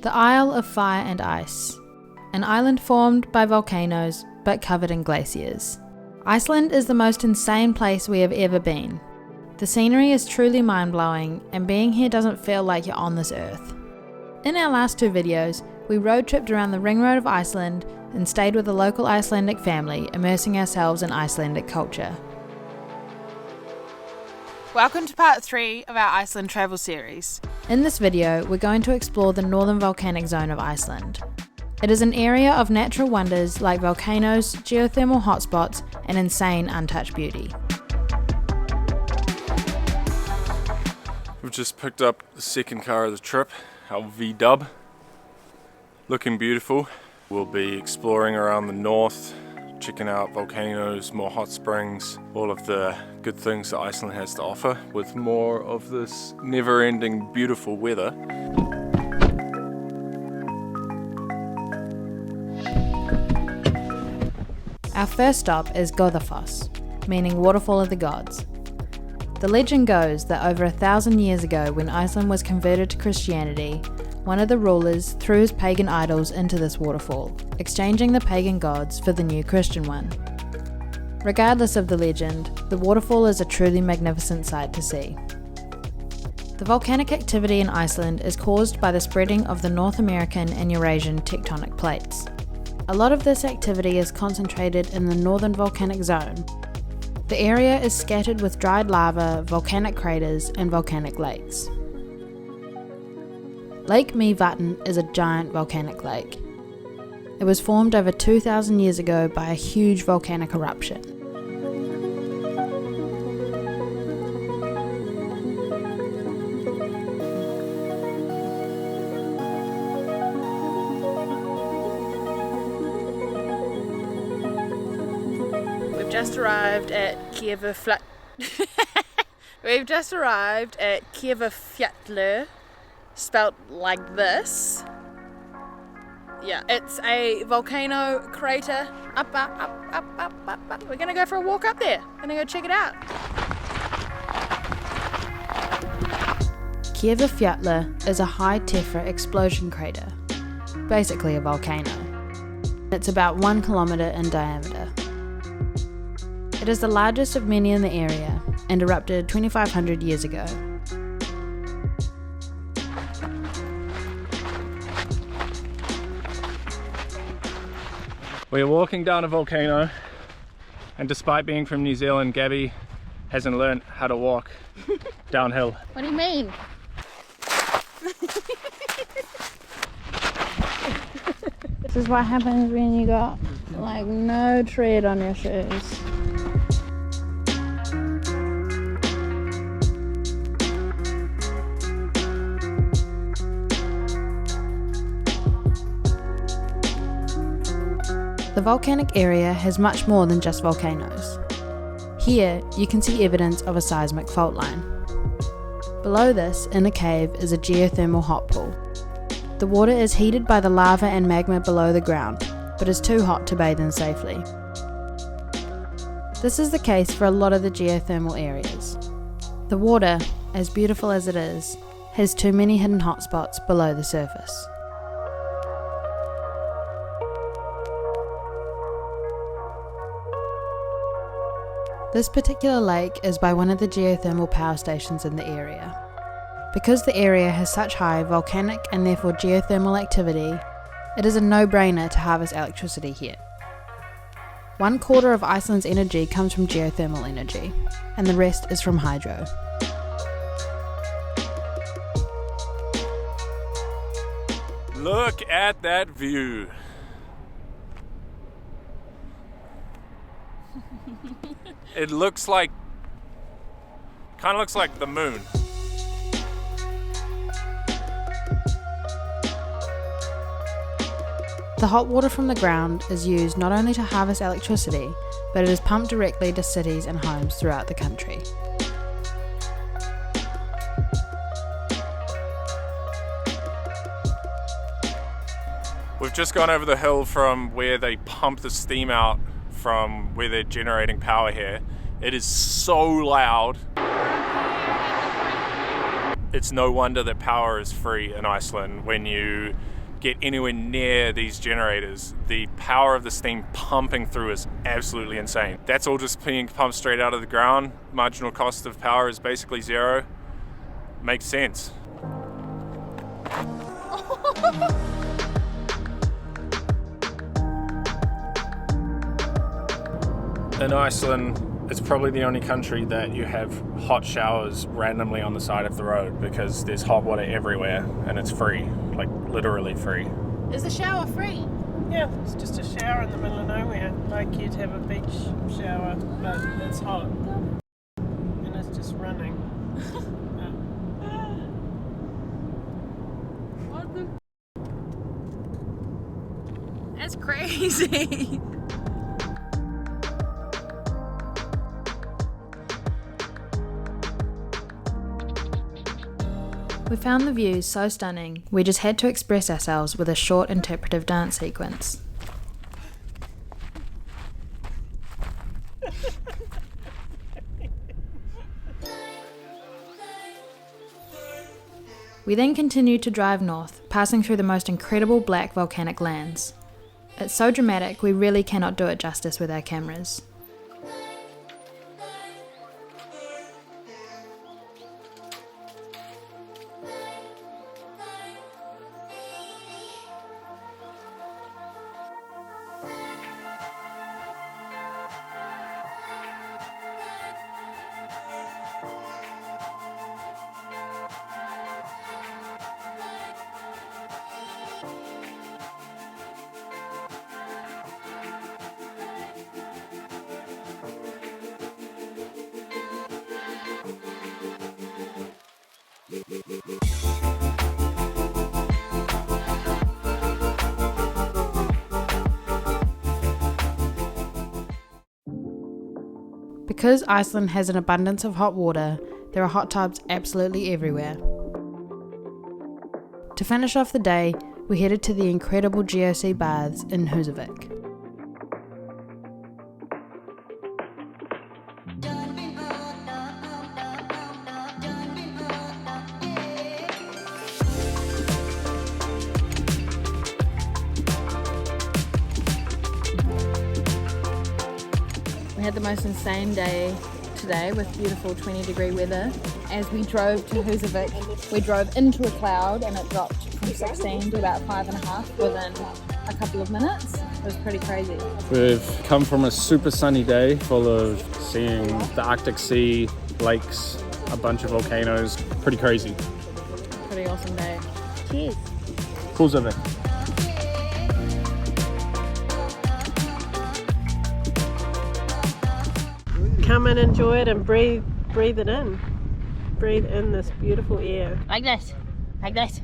The Isle of Fire and Ice, an island formed by volcanoes but covered in glaciers. Iceland is the most insane place we have ever been. The scenery is truly mind-blowing, and being here doesn't feel like you're on this earth. In our last two videos, we road tripped around the ring road of Iceland and stayed with a local Icelandic family, immersing ourselves in Icelandic culture. Welcome to part 3 of our Iceland travel series. In this video, we're going to explore the northern volcanic zone of Iceland. It is an area of natural wonders like volcanoes, geothermal hotspots, and insane untouched beauty. We've just picked up the second car of the trip, our V-Dub. Looking beautiful. We'll be exploring around the north, checking out volcanoes, more hot springs, all of the good things that Iceland has to offer, with more of this never-ending beautiful weather. Our first stop is Goðafoss, meaning waterfall of the gods. The legend goes that over 1,000 years ago, when Iceland was converted to Christianity, one of the rulers threw his pagan idols into this waterfall, exchanging the pagan gods for the new Christian one. Regardless of the legend, the waterfall is a truly magnificent sight to see. The volcanic activity in Iceland is caused by the spreading of the North American and Eurasian tectonic plates. A lot of this activity is concentrated in the northern volcanic zone. The area is scattered with dried lava, volcanic craters, and volcanic lakes. Lake Myvatn is a giant volcanic lake. It was formed over 2,000 years ago by a huge volcanic eruption. We've just arrived at Hverfjall, spelt like this. Yeah, it's a volcano crater. Up. We're gonna go for a walk up there. Gonna go check it out. Hverfjall is a high tephra explosion crater, basically a volcano. It's about 1 kilometer in diameter. It is the largest of many in the area and erupted 2,500 years ago. We're walking down a volcano, and despite being from New Zealand, Gabby hasn't learned how to walk downhill. What do you mean? This is what happens when you got like no tread on your shoes. The volcanic area has much more than just volcanoes. Here, you can see evidence of a seismic fault line. Below this, in a cave, is a geothermal hot pool. The water is heated by the lava and magma below the ground, but is too hot to bathe in safely. This is the case for a lot of the geothermal areas. The water, as beautiful as it is, has too many hidden hotspots below the surface. This particular lake is by one of the geothermal power stations in the area. Because the area has such high volcanic and therefore geothermal activity, it is a no-brainer to harvest electricity here. 1/4 of Iceland's energy comes from geothermal energy, and the rest is from hydro. Look at that view. It looks like, kind of looks like the moon. The hot water from the ground is used not only to harvest electricity, but it is pumped directly to cities and homes throughout the country. We've just gone over the hill from where they pump the steam out from where they're generating power here. It is so loud. It's no wonder that power is free in Iceland when you get anywhere near these generators. The power of the steam pumping through is absolutely insane. That's all just being pumped straight out of the ground. Marginal cost of power is basically zero. Makes sense. In Iceland, it's probably the only country that you have hot showers randomly on the side of the road because there's hot water everywhere and it's free, like literally free. Is the shower free? Yeah, it's just a shower in the middle of nowhere. Like you'd have a beach shower, but it's hot. And it's just running. What the? That's crazy. We found the views so stunning, we just had to express ourselves with a short interpretive dance sequence. We then continued to drive north, passing through the most incredible black volcanic lands. It's so dramatic, we really cannot do it justice with our cameras. Because Iceland has an abundance of hot water, there are hot tubs absolutely everywhere. To finish off the day, we headed to the incredible Geosea Baths in Húsavík. We had the most insane day today with beautiful 20-degree weather. As we drove to Húsavík, we drove into a cloud and it dropped from 16 to about 5.5 within a couple of minutes. It was pretty crazy. We've come from a super sunny day full of seeing the Arctic Sea, lakes, a bunch of volcanoes. Pretty crazy. Pretty awesome day. Cheers. Húsavík. Come and enjoy it and breathe it in. Breathe in this beautiful air. Like this. Like this.